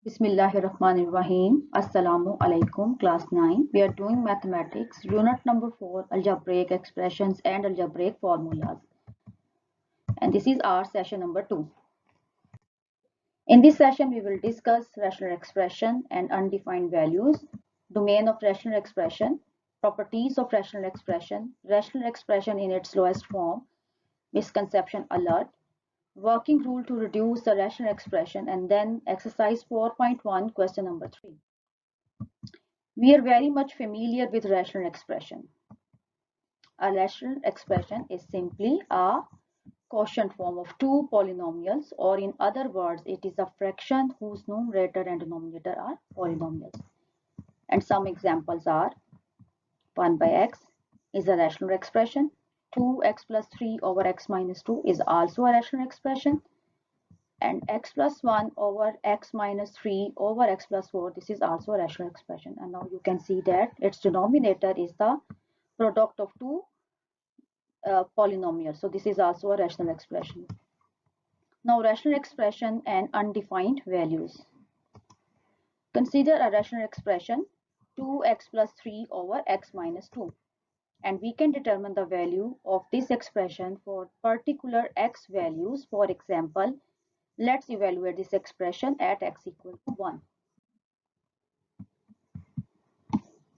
Bismillahirrahmanirrahim. Assalamu alaikum, class 9. We are doing mathematics, unit number 4, algebraic expressions and algebraic formulas. And this is our session number 2. In this session, we will discuss rational expression and undefined values, domain of rational expression, properties of rational expression in its lowest form, misconception alert, working rule to reduce the rational expression, and then exercise 4.1, question number 3. We are very much familiar with rational expression. A rational expression is simply a quotient form of two polynomials, or in other words, it is a fraction whose numerator and denominator are polynomials. And some examples are 1 by x is a rational expression, 2x plus 3 over x minus 2 is also a rational expression, and x plus 1 over x minus 3 over x plus 4, this is also a rational expression. And now you can see that its denominator is the product of two polynomials, so this is also a rational expression. Now rational expression and undefined values. Consider a rational expression 2x plus 3 over x minus 2, and we can determine the value of this expression for particular x values. For example, let's evaluate this expression at x equal to 1.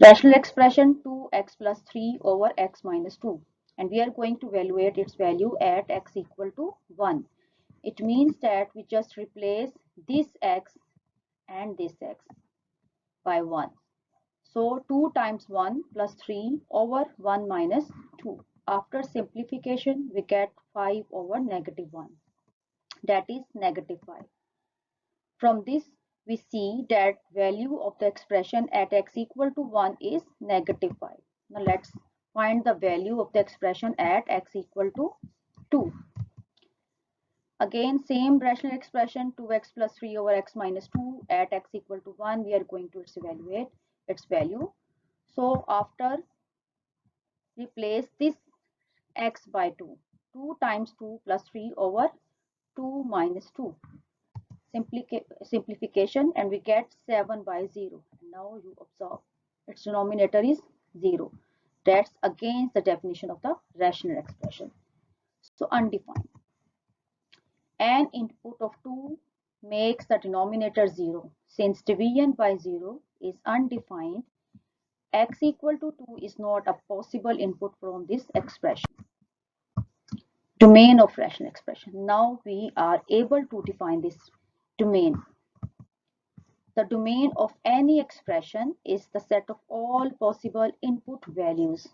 Rational expression 2x plus 3 over x minus 2, and we are going to evaluate its value at x equal to 1. It means that we just replace this x and this x by 1. So 2 times 1 plus 3 over 1 minus 2. After simplification, we get 5 over negative 1. That is negative 5. From this, we see that value of the expression at x equal to 1 is negative 5. Now let's find the value of the expression at x equal to 2. Again, same rational expression 2x plus 3 over x minus 2 at x equal to 1. We are going to evaluate its value. So after replace this x by 2. 2 times 2 plus 3 over 2 minus 2. Simplification, and we get 7 by 0. Now you observe its denominator is 0. That's against the definition of the rational expression. So undefined. An input of 2 makes the denominator 0. Since division by 0 is undefined, x equal to 2 is not a possible input from this expression. Domain of rational expression. Now we are able to define this domain. The domain of any expression is the set of all possible input values.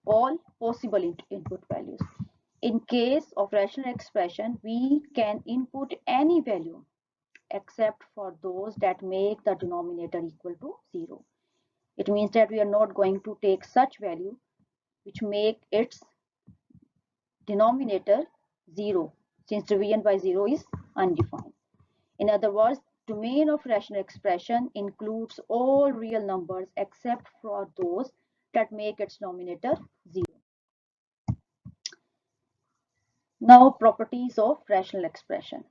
All possible input values. In case of rational expression, we can input any value except for those that make the denominator equal to 0. It means that we are not going to take such value which make its denominator 0, since division by 0 is undefined. In other words, domain of rational expression includes all real numbers except for those that make its denominator 0. Now, properties of rational expression.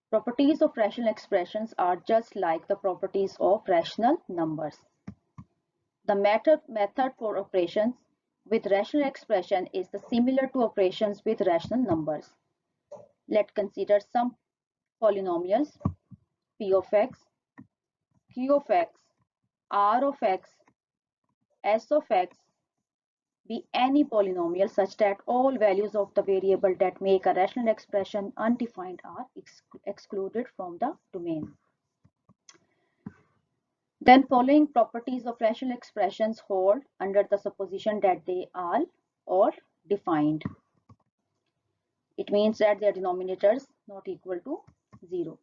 Properties of rational expressions are just like the properties of rational numbers. The method for operations with rational expression is similar to operations with rational numbers. Let's consider some polynomials: p of x, q of x, r of x, s of x be any polynomial such that all values of the variable that make a rational expression undefined are excluded from the domain. Then following properties of rational expressions hold under the supposition that they are all defined. It means that their denominators not equal to 0.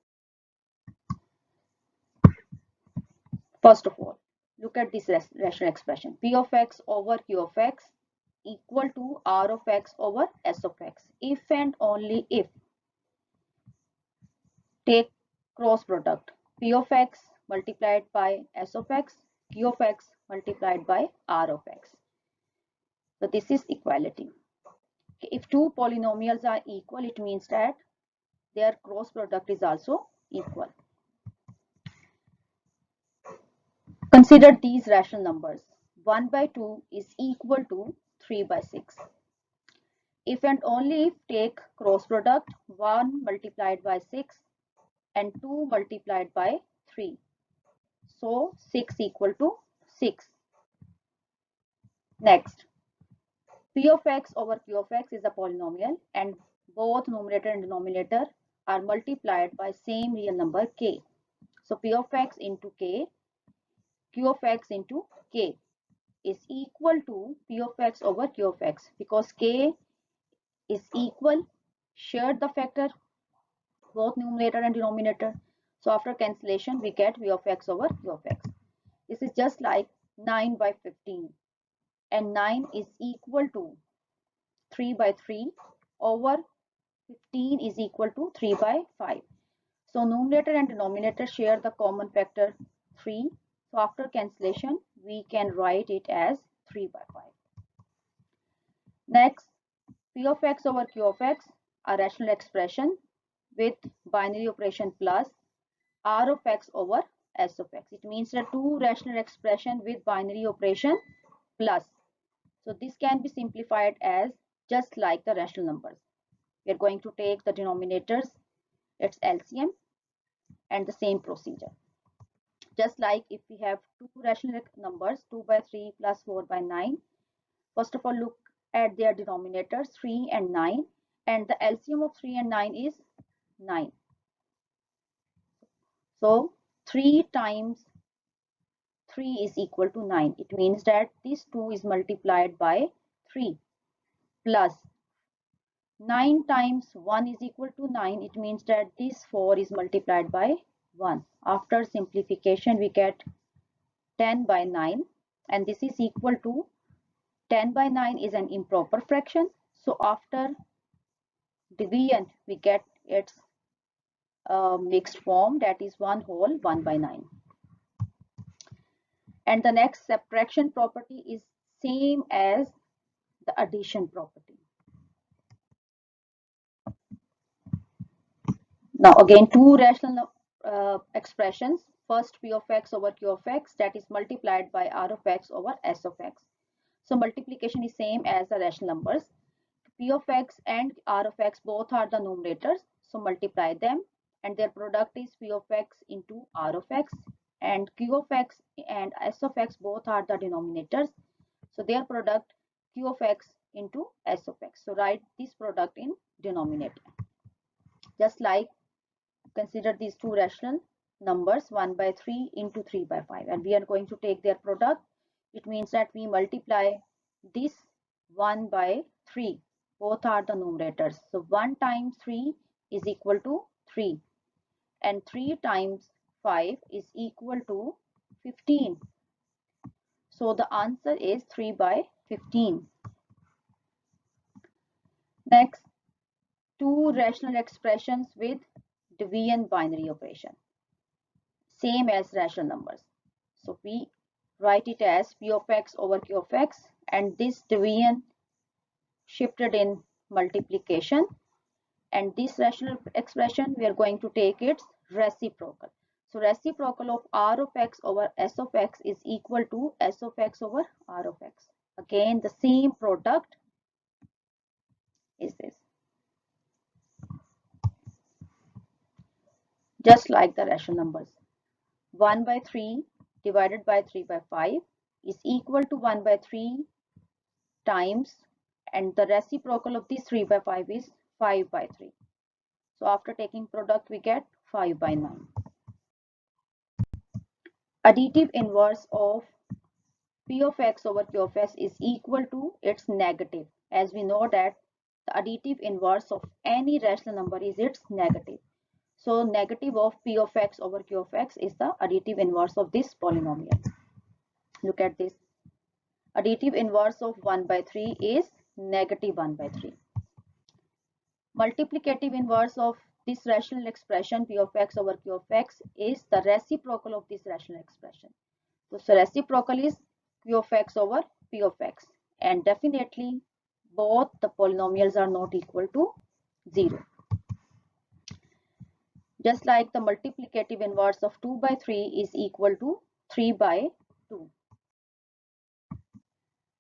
First of all, look at this rational expression. P of x over q of x equal to r of x over s of x. If and only if, take cross product, p of x multiplied by s of x, q of x multiplied by r of x. So this is equality. If two polynomials are equal, it means that their cross product is also equal. Consider these rational numbers. 1 by 2 is equal to 3 by 6. If and only if take cross product 1 multiplied by 6 and 2 multiplied by 3. So 6 equal to 6. Next, P of x over Q of x is a polynomial and both numerator and denominator are multiplied by same real number k. So P of x into k, Q of x into k is equal to P of x over Q of x because k is equal, shared the factor both numerator and denominator. So after cancellation we get V of x over Q of x. This is just like 9 by 15 and 9 is equal to 3 by 3 over 15 is equal to 3 by 5. So numerator and denominator share the common factor 3. So after cancellation we can write it as 3 by 5. Next, P of x over Q of x, a rational expression with binary operation plus R of x over S of x. It means that two rational expression with binary operation plus. So this can be simplified as just like the rational numbers. We are going to take the denominators, its LCM, and the same procedure. Just like if we have two rational numbers, 2 by 3 plus 4 by 9. First of all, look at their denominators, 3 and 9. And the LCM of 3 and 9 is 9. So 3 times 3 is equal to 9. It means that this 2 is multiplied by 3 plus 9 times 1 is equal to 9. It means that this 4 is multiplied by 1. After simplification we get 10 by 9 and this is equal to 10 by 9 is an improper fraction. So after division we get its mixed form, that is 1 whole 1 by 9. And the next subtraction property is same as the addition property. Now again two rational expressions. First P of x over Q of x, that is multiplied by R of x over S of x. So multiplication is same as the rational numbers. P of x and R of x both are the numerators, so multiply them and their product is P of x into R of x, and Q of x and S of x both are the denominators, so their product Q of x into S of x. So write this product in denominator. Just like consider these two rational numbers 1 by 3 into 3 by 5 and we are going to take their product. It means that we multiply this 1 by 3, both are the numerators. So 1 times 3 is equal to 3 and 3 times 5 is equal to 15. So the answer is 3 by 15. Next, two rational expressions with division binary operation, same as rational numbers. So we write it as P of x over Q of x and this division shifted in multiplication, and this rational expression we are going to take its reciprocal. So reciprocal of R of x over S of x is equal to S of x over R of x. Again the same product is this. Just like the rational numbers, 1 by 3 divided by 3 by 5 is equal to 1 by 3 times, and the reciprocal of this 3 by 5 is 5 by 3. So after taking product we get 5 by 9. Additive inverse of P of x over Q of x is equal to its negative, as we know that the additive inverse of any rational number is its negative. So negative of P of x over Q of x is the additive inverse of this polynomial. Look at this. Additive inverse of 1 by 3 is negative 1 by 3. Multiplicative inverse of this rational expression P of x over Q of x is the reciprocal of this rational expression. So reciprocal is Q of x over P of x, and definitely both the polynomials are not equal to 0. Just like the multiplicative inverse of 2 by 3 is equal to 3 by 2.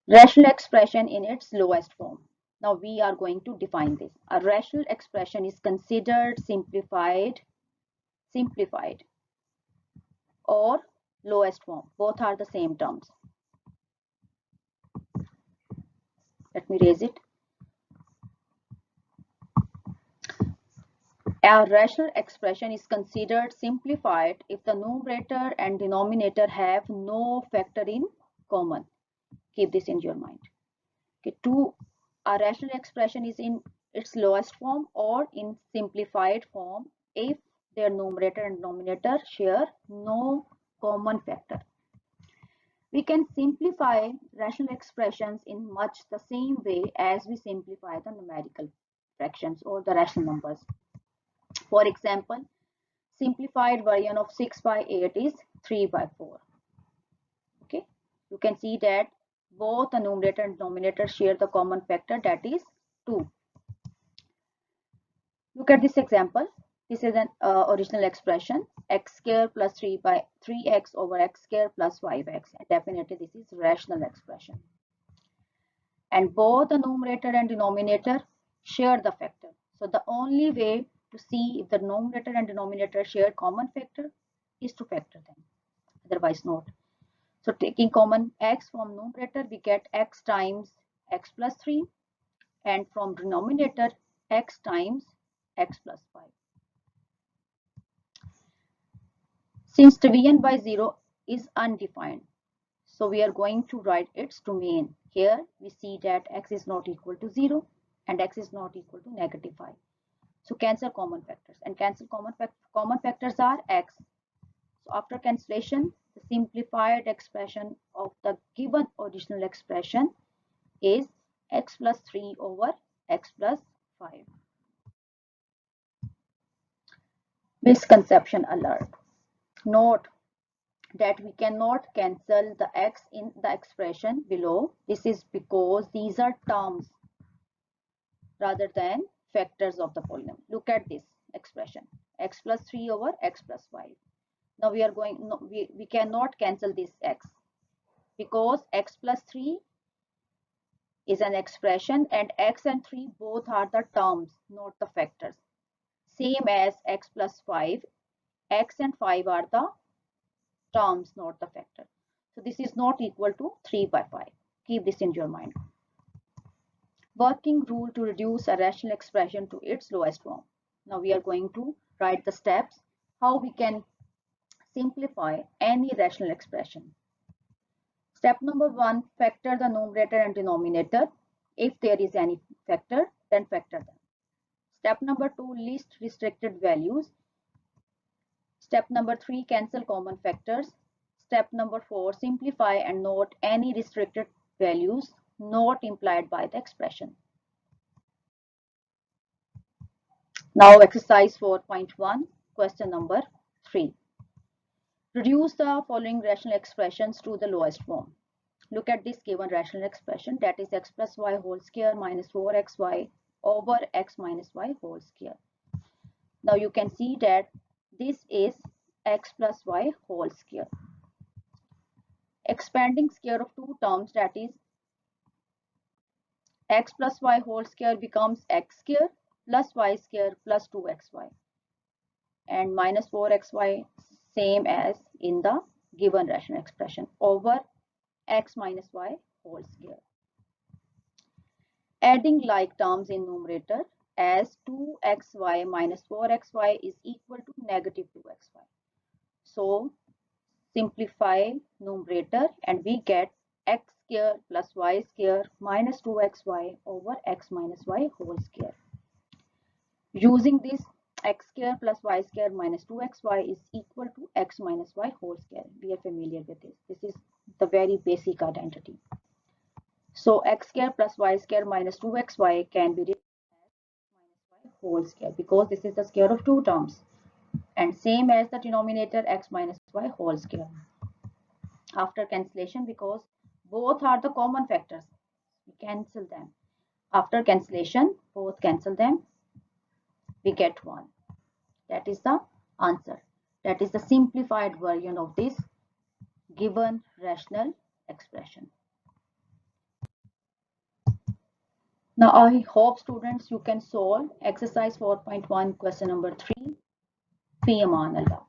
Rational expression in its lowest form. Now we are going to define this. A rational expression is considered simplified or lowest form. Both are the same terms. Let me raise it. A rational expression is considered simplified if the numerator and denominator have no factor in common. Keep this in your mind. Okay, a rational expression is in its lowest form or in simplified form if their numerator and denominator share no common factor. We can simplify rational expressions in much the same way as we simplify the numerical fractions or the rational numbers. For example, simplified version of 6 by 8 is 3 by 4. Okay, you can see that both the numerator and denominator share the common factor, that is 2. Look at this example. This is an original expression, x square plus 3x over x square plus 5x. And definitely this is rational expression. And both the numerator and denominator share the factor. So the only way to see if the numerator and denominator share common factor is to factor them. Otherwise not. So taking common x from numerator, we get x times x plus 3. And from denominator, x times x plus 5. Since division by 0 is undefined, so we are going to write its domain. Here we see that x is not equal to 0 and x is not equal to negative 5. So cancel common factors, and cancel common factors are x. So after cancellation, the simplified expression of the given original expression is x plus 3 over x plus 5. Misconception alert. Note that we cannot cancel the x in the expression below. This is because these are terms rather than factors of the polynomial. Look at this expression, x plus 3 over x plus 5. Now we cannot cancel this x because x plus 3 is an expression and x and 3 both are the terms, not the factors. Same as x plus 5, x and 5 are the terms, not the factor. So this is not equal to 3 by 5. Keep this in your mind. Working rule to reduce a rational expression to its lowest form. Now we are going to write the steps how we can simplify any rational expression. Step number 1, factor the numerator and denominator. If there is any factor, then factor them. Step number 2, list restricted values. Step number 3, cancel common factors. Step number 4, simplify and note any restricted values not implied by the expression. Now exercise 4.1, question number 3. Reduce the following rational expressions to the lowest form. Look at this given rational expression, that is x plus y whole square minus 4xy over x minus y whole square. Now you can see that this is x plus y whole square. Expanding square of two terms, that is x plus y whole square becomes x square plus y square plus 2xy, and minus 4xy same as in the given rational expression over x minus y whole square. Adding like terms in numerator as 2xy minus 4xy is equal to negative 2xy. So simplify numerator and we get x square plus y square minus 2xy over x minus y whole square. Using this, x square plus y square minus 2xy is equal to x minus y whole square. We are familiar with this. This is the very basic identity. So x square plus y square minus 2xy can be written as minus y whole square because this is the square of two terms, and same as the denominator x minus y whole square. After cancellation, because both are the common factors, we cancel them. After cancellation, both cancel them, we get 1. That is the answer. That is the simplified version of this given rational expression. Now I hope students you can solve exercise 4.1 question number 3. Fi Aman Allah.